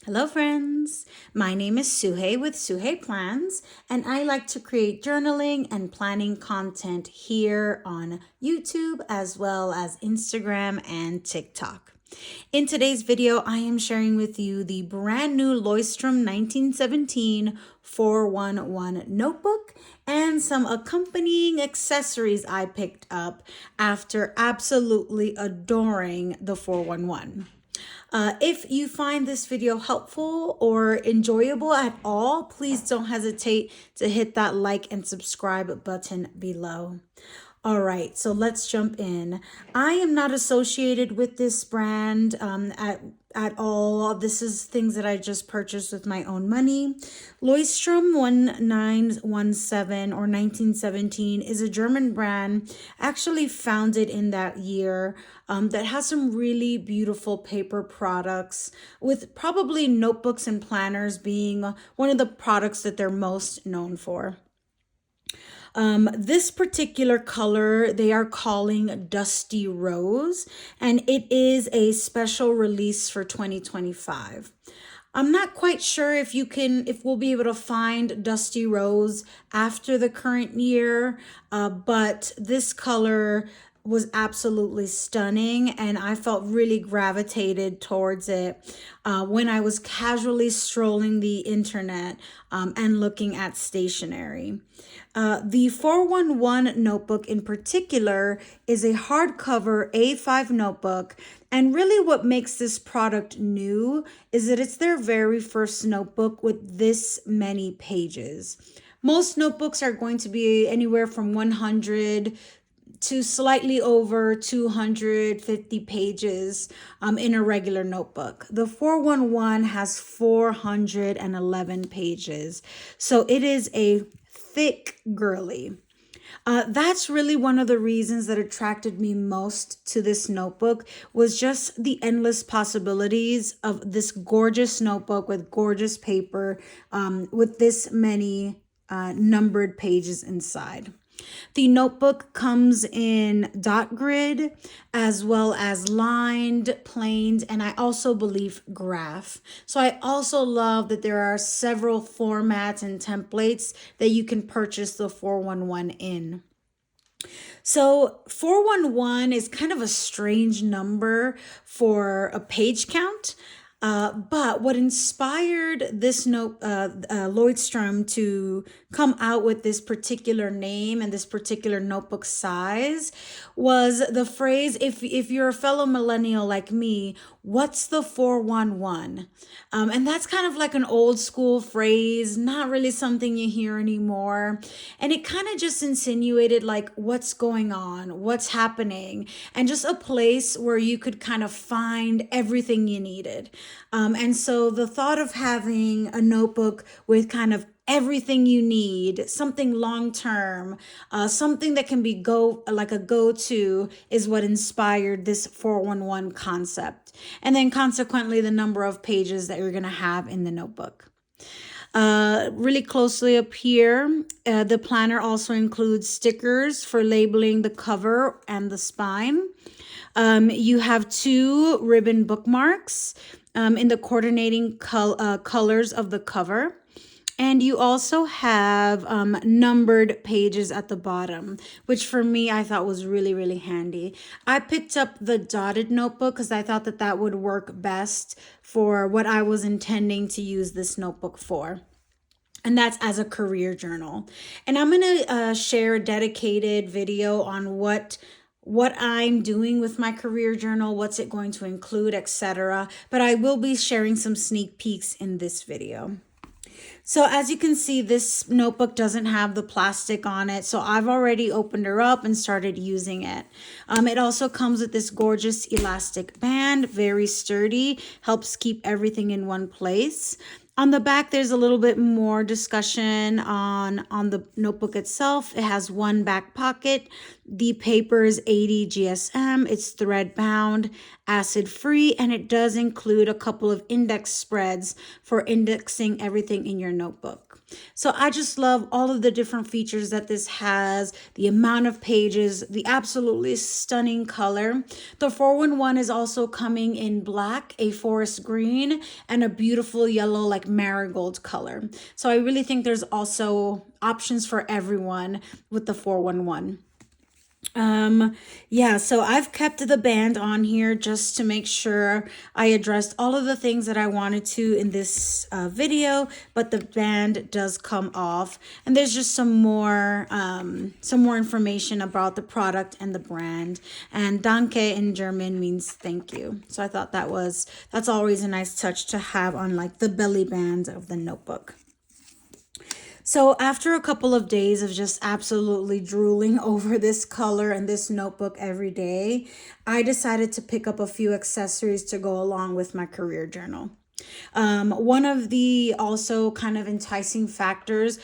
Hello friends, my name is Suhey with Suhey Plans, and I like to create journaling and planning content here on YouTube as well as Instagram and TikTok. In today's video, I am sharing with you the brand new Leuchtturm 1917 411 notebook and some accompanying accessories I picked up after absolutely adoring the 411. If you find this video helpful or enjoyable at all, please don't hesitate to hit that like and subscribe button below. All right, so let's jump in. I am not associated with this brand at all. This is things that I just purchased with my own money. Leuchtturm1917 or 1917 is a German brand actually founded in that year that has some really beautiful paper products, with probably notebooks and planners being one of the products that they're most known for. This particular color they are calling Dusty Rose, and it is a special release for 2025. I'm not quite sure if we'll be able to find Dusty Rose after the current year, but this color was absolutely stunning, and I felt really gravitated towards it when I was casually strolling the internet and looking at stationery. The 411 notebook in particular is a hardcover A5 notebook, and really what makes this product new is that it's their very first notebook with this many pages. Most notebooks are going to be anywhere from 100 to slightly over 250 pages in a regular notebook. The 411 has 411 pages, so it is a thick girly. That's really one of the reasons that attracted me most to this notebook, was just the endless possibilities of this gorgeous notebook with gorgeous paper with this many numbered pages inside. The notebook comes in dot grid as well as lined, planed, and I also believe graph. So I also love that there are several formats and templates that you can purchase the 411 in. So 411 is kind of a strange number for a page count. But what inspired this Leuchtturm to come out with this particular name and this particular notebook size was the phrase, if you're a fellow millennial like me, what's the 411? And that's kind of like an old school phrase, not really something you hear anymore. And it kind of just insinuated like what's going on, what's happening, and just a place where you could kind of find everything you needed. And so the thought of having a notebook with kind of everything you need, something long-term, something that can be like a go-to, is what inspired this 411 concept. And then consequently, the number of pages that you're going to have in the notebook. Really closely up here, the planner also includes stickers for labeling the cover and the spine. You have 2 ribbon bookmarks in the coordinating colors of the cover. And you also have numbered pages at the bottom, which for me, I thought was really, really handy. I picked up the dotted notebook because I thought that that would work best for what I was intending to use this notebook for. And that's as a career journal. And I'm going to share a dedicated video on what I'm doing with my career journal, what's it going to include, etc. But I will be sharing some sneak peeks in this video. So as you can see, this notebook doesn't have the plastic on it, so I've already opened her up and started using it. It also comes with this gorgeous elastic band, very sturdy, helps keep everything in one place. On the back, there's a little bit more discussion on the notebook itself. It has one back pocket. The paper is 80 GSM. It's thread bound, acid free, and it does include a couple of index spreads for indexing everything in your notebook. So I just love all of the different features that this has, the amount of pages, the absolutely stunning color. The 411 is also coming in black, a forest green, and a beautiful yellow like marigold color. So I really think there's also options for everyone with the 411. Yeah, so I've kept the band on here just to make sure I addressed all of the things that I wanted to in this video, but the band does come off, and there's just some more information about the product and the brand. And Danke in German means thank you. So I thought that's always a nice touch to have on like the belly band of the notebook. So after a couple of days of just absolutely drooling over this color and this notebook every day, I decided to pick up a few accessories to go along with my career journal. One of the also kind of enticing factors,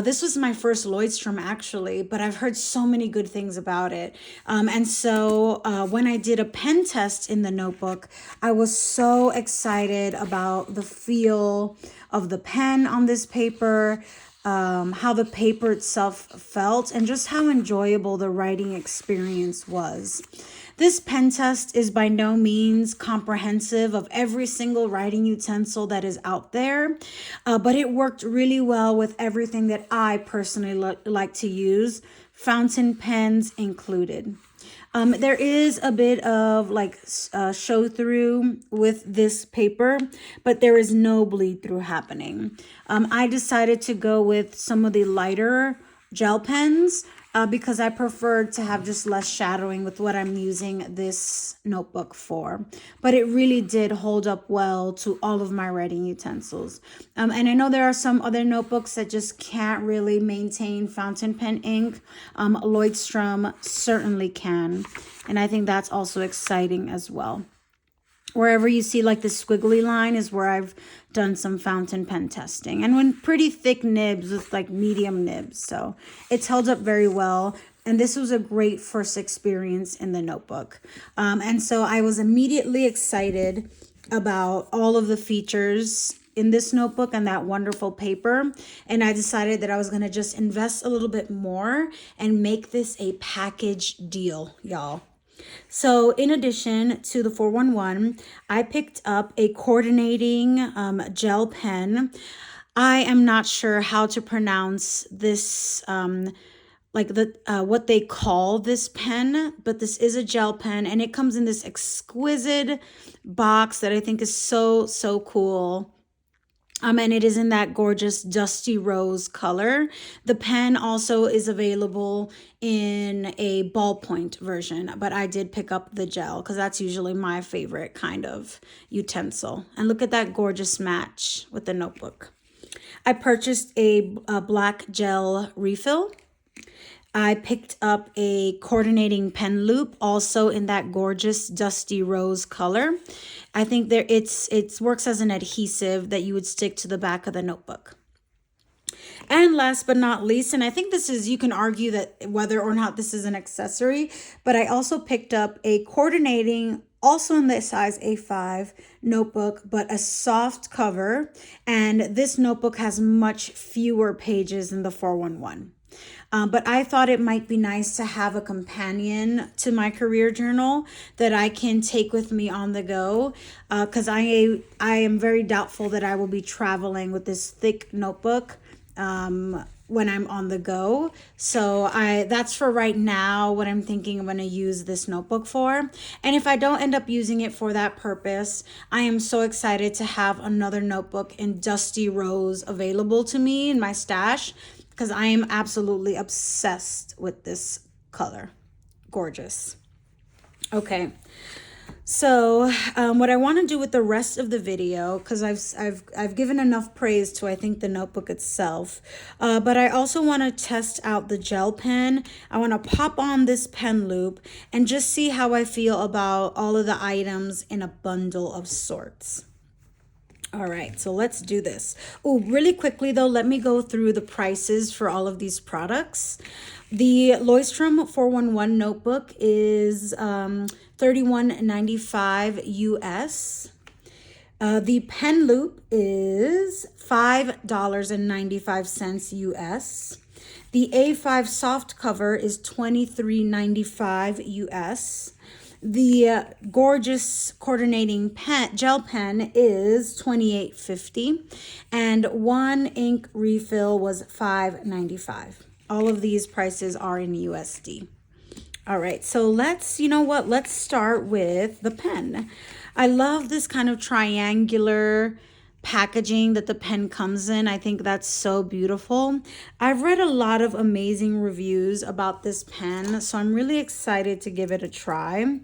this was my first Leuchtturm actually, but I've heard so many good things about it. And so when I did a pen test in the notebook, I was so excited about the feel of the pen on this paper, how the paper itself felt, and just how enjoyable the writing experience was. This pen test is by no means comprehensive of every single writing utensil that is out there, but it worked really well with everything that I personally like to use, fountain pens included. There is a bit of like show through with this paper, but there is no bleed through happening. I decided to go with some of the lighter gel pens because I preferred to have just less shadowing with what I'm using this notebook for. But it really did hold up well to all of my writing utensils. And I know there are some other notebooks that just can't really maintain fountain pen ink. Leuchtturm certainly can. And I think that's also exciting as well. Wherever you see like the squiggly line is where I've done some fountain pen testing, and when pretty thick nibs with like medium nibs. So it's held up very well. And this was a great first experience in the notebook. And so I was immediately excited about all of the features in this notebook and that wonderful paper. And I decided that I was going to just invest a little bit more and make this a package deal, y'all. So in addition to the 411, I picked up a coordinating gel pen. I am not sure how to pronounce this, what they call this pen, but this is a gel pen, and it comes in this exquisite box that I think is so, so cool. And it is in that gorgeous dusty rose color. The pen also is available in a ballpoint version, but I did pick up the gel because that's usually my favorite kind of utensil. And look at that gorgeous match with the notebook. I purchased a black gel refill. I picked up a coordinating pen loop, also in that gorgeous dusty rose color. I think it works as an adhesive that you would stick to the back of the notebook. And last but not least, and I think this is, you can argue that whether or not this is an accessory, but I also picked up a coordinating, also in the size A5 notebook, but a soft cover. And this notebook has much fewer pages than the 411. But I thought it might be nice to have a companion to my career journal that I can take with me on the go, because I am very doubtful that I will be traveling with this thick notebook when I'm on the go. So that's for right now what I'm thinking I'm going to use this notebook for. And if I don't end up using it for that purpose, I am so excited to have another notebook in dusty rose available to me in my stash, because I am absolutely obsessed with this color. Gorgeous. Okay. So what I want to do with the rest of the video, because I've given enough praise to, I think, the notebook itself, but I also want to test out the gel pen. I want to pop on this pen loop and just see how I feel about all of the items in a bundle of sorts. All right, so let's do this. Oh, really quickly though, let me go through the prices for all of these products. The Leuchtturm 411 notebook is $31.95 US. The pen loop is $5.95 US. The A5 soft cover is $23.95 US. The gorgeous coordinating pen, gel pen is $28.50, and one ink refill was $5.95. All of these prices are in USD. All right, so let's, you know what, let's start with the pen. I love this kind of triangular packaging that the pen comes in. I think that's so beautiful. I've read a lot of amazing reviews about this pen, so I'm really excited to give it a try.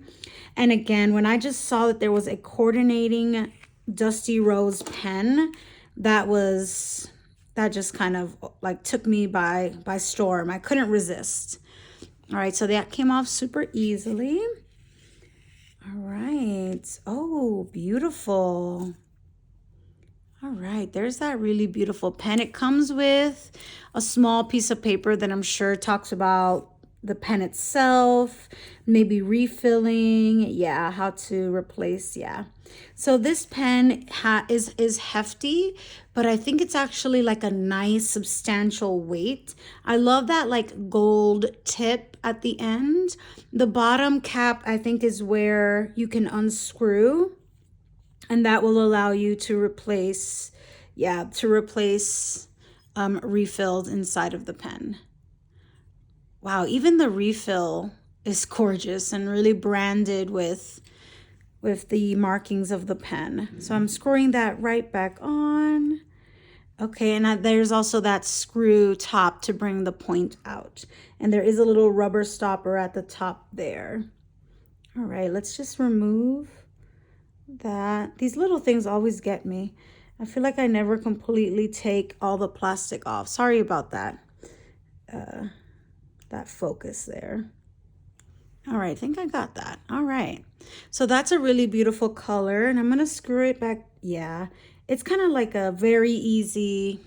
And again, when I just saw that there was a coordinating Dusty Rose pen, that just kind of like took me by storm. I couldn't resist. All right, so that came off super easily. All right. Oh, beautiful. All right, there's that really beautiful pen. It comes with a small piece of paper that I'm sure talks about the pen itself, maybe refilling, yeah, how to replace, yeah. So this pen is hefty, but I think it's actually like a nice substantial weight. I love that like gold tip at the end. The bottom cap, I think, is where you can unscrew, and that will allow you to replace, yeah, refills inside of the pen. Wow, even the refill is gorgeous and really branded with the markings of the pen. So I'm screwing that right back on. Okay, and there's also that screw top to bring the point out. And there is a little rubber stopper at the top there. All right, let's just remove that. These little things always get me. I feel like I never completely take all the plastic off. Sorry about that. That focus there. All right, I think I got that. All right, so that's a really beautiful color, and I'm gonna screw it back. Yeah, it's kind of like a very easy,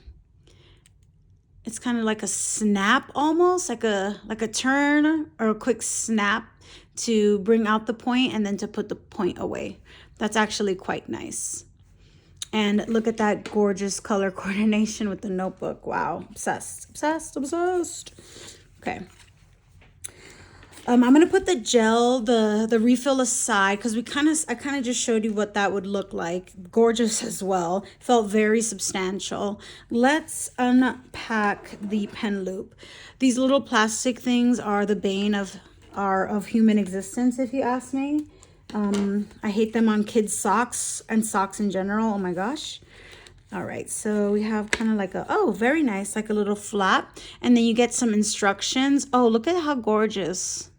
it's kind of like a snap, almost like a turn or a quick snap to bring out the point and then to put the point away. That's actually quite nice. And look at that gorgeous color coordination with the notebook. Wow, obsessed, obsessed, obsessed. Okay. I'm gonna put the gel, the refill aside, because I kind of just showed you what that would look like. Gorgeous as well. Felt very substantial. Let's unpack the pen loop. These little plastic things are the bane of human existence, if you ask me. I hate them on kids' socks and socks in general. Oh my gosh. All right, so we have kind of like oh, very nice, like a little flap. And then you get some instructions. Oh, look at how gorgeous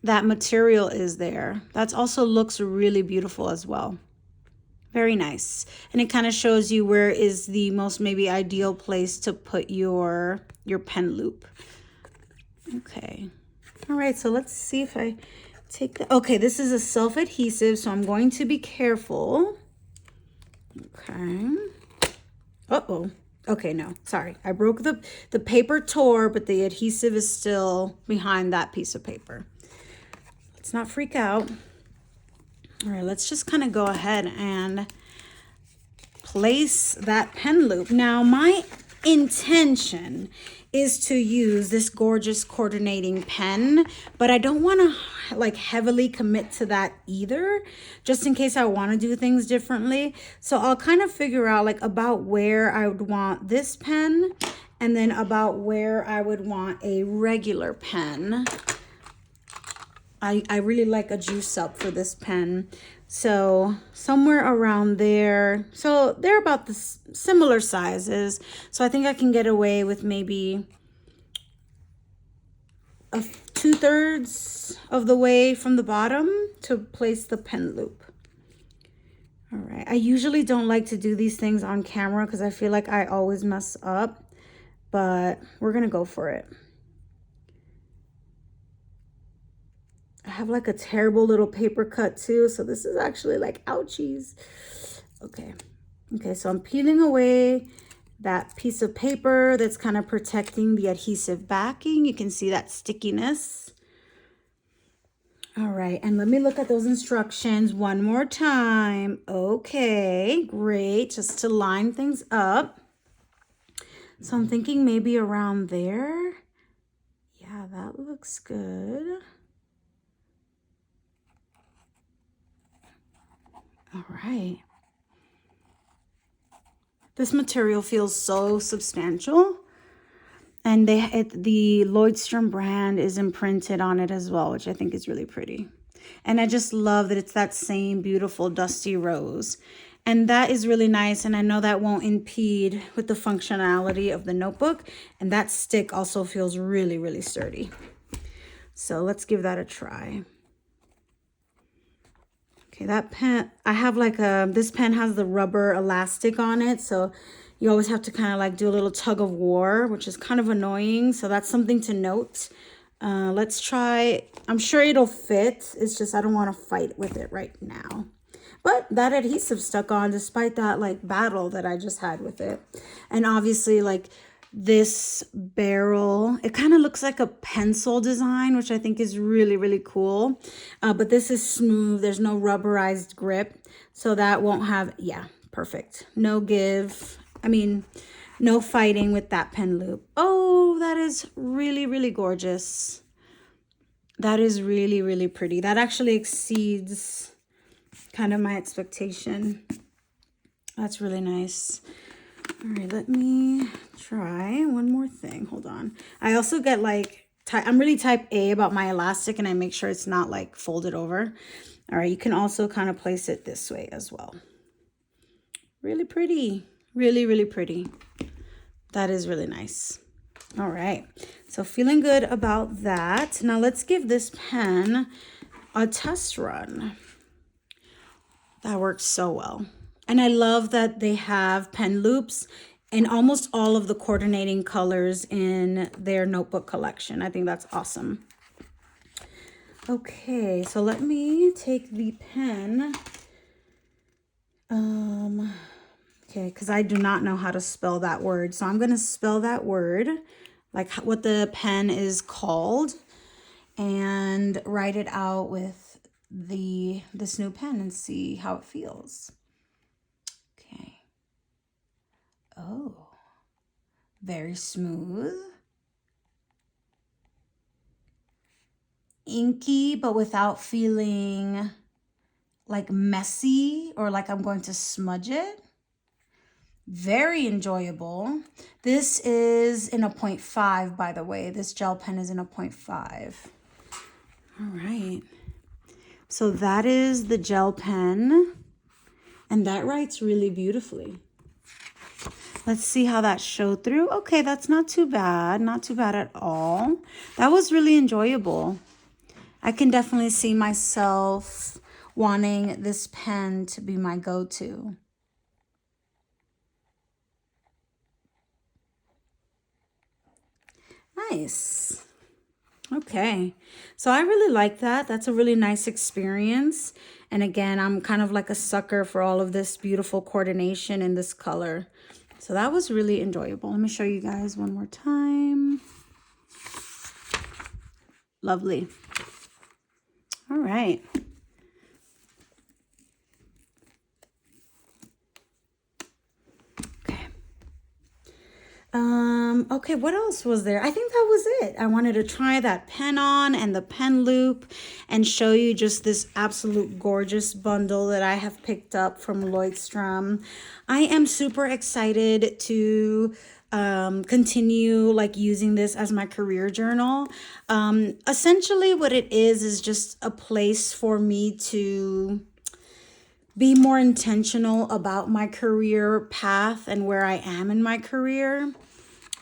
that material is there. That also looks really beautiful as well. Very nice. And it kind of shows you where is the most maybe ideal place to put your pen loop. Okay. All right, so let's see if I take that. Okay, this is a self-adhesive, so I'm going to be careful. Okay. Uh-oh. Okay, no, sorry. I broke the paper tore, but the adhesive is still behind that piece of paper. Let's not freak out. All right, let's just kind of go ahead and place that pen loop. Now, my intention is to use this gorgeous coordinating pen, but I don't want to like heavily commit to that either, just in case I want to do things differently. So I'll kind of figure out like about where I would want this pen and then about where I would want a regular pen. I really like a juice up for this pen. So somewhere around there. So they're about the similar sizes. So I think I can get away with maybe 2/3 of the way from the bottom to place the pen loop. All right. I usually don't like to do these things on camera because I feel like I always mess up, but we're going to go for it. I have like a terrible little paper cut too, so this is actually like ouchies. Okay. Okay, so I'm peeling away that piece of paper that's kind of protecting the adhesive backing. You can see that stickiness. All right, and let me look at those instructions one more time. Okay, great, just to line things up. So I'm thinking maybe around there. Yeah, that looks good. All right. This material feels so substantial. And the Leuchtturm brand is imprinted on it as well, which I think is really pretty. And I just love that it's that same beautiful dusty rose. And that is really nice. And I know that won't impede with the functionality of the notebook. And that stick also feels really, really sturdy. So let's give that a try. Okay, that pen, I have like this pen has the rubber elastic on it. So you always have to kind of like do a little tug of war, which is kind of annoying. So that's something to note. Let's try. I'm sure it'll fit. It's just I don't want to fight with it right now. But that adhesive stuck on despite that like battle that I just had with it. And obviously like this barrel, it kind of looks like a pencil design, which I think is really, really cool. But this is smooth. There's no rubberized grip. So that won't have, yeah, perfect. No give. I mean, no fighting with that pen loop. Oh, that is really, really gorgeous. That is really, really pretty. That actually exceeds kind of my expectation. That's really nice. All right, let me try one more thing. Hold on. I also get like, I'm really type A about my elastic and I make sure it's not like folded over. All right, you can also kind of place it this way as well. Really pretty. Really, really pretty. That is really nice. All right, so feeling good about that. Now let's give this pen a test run. That works so well. And I love that they have pen loops in almost all of the coordinating colors in their notebook collection. I think that's awesome. Okay, so let me take the pen. Okay, because I do not know how to spell that word. So I'm going to spell that word, like what the pen is called, and write it out with this new pen and see how it feels. Okay. Oh, very smooth. Inky, but without feeling like messy or like I'm going to smudge it. Very enjoyable. This is in a 0.5, by the way. This gel pen is in a 0.5. All right. So that is the gel pen. And that writes really beautifully. Let's see how that showed through. Okay, that's not too bad. Not too bad at all. That was really enjoyable. I can definitely see myself wanting this pen to be my go-to. Nice. Okay, so I really like that. That's a really nice experience. And again, I'm kind of like a sucker for all of this beautiful coordination in this color. So that was really enjoyable. Let me show you guys one more time. Lovely. All right. Okay, what else was there? I think that was it. I wanted to try that pen on and the pen loop and show you just this absolute gorgeous bundle that I have picked up from Leuchtturm. I am super excited to continue like using this as my career journal. Essentially what it is just a place for me to be more intentional about my career path and where I am in my career.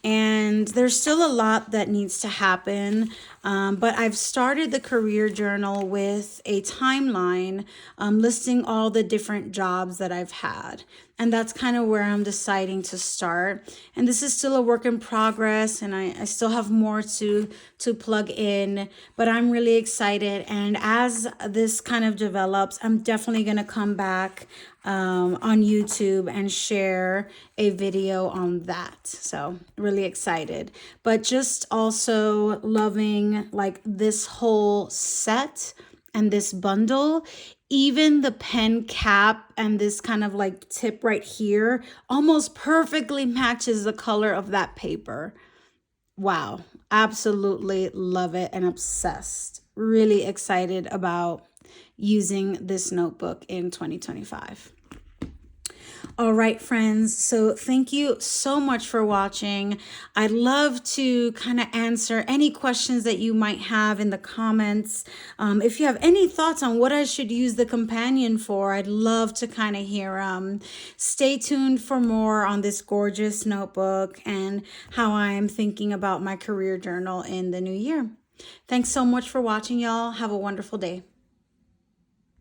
And there's still a lot that needs to happen. But I've started the career journal with a timeline listing all the different jobs that I've had. And that's kind of where I'm deciding to start. And this is still a work in progress, and I still have more to plug in, but I'm really excited. And as this kind of develops, I'm definitely going to come back on YouTube and share a video on that. So really excited, but just also loving like this whole set and this bundle. Even the pen cap and this kind of like tip right here almost perfectly matches the color of that paper. Wow, absolutely love it and obsessed. Really excited about using this notebook in 2025. All right, friends. So thank you so much for watching. I'd love to kind of answer any questions that you might have in the comments. If you have any thoughts on what I should use the companion for, I'd love to kind of hear them. Stay tuned for more on this gorgeous notebook and how I'm thinking about my career journal in the new year. Thanks so much for watching, y'all. Have a wonderful day.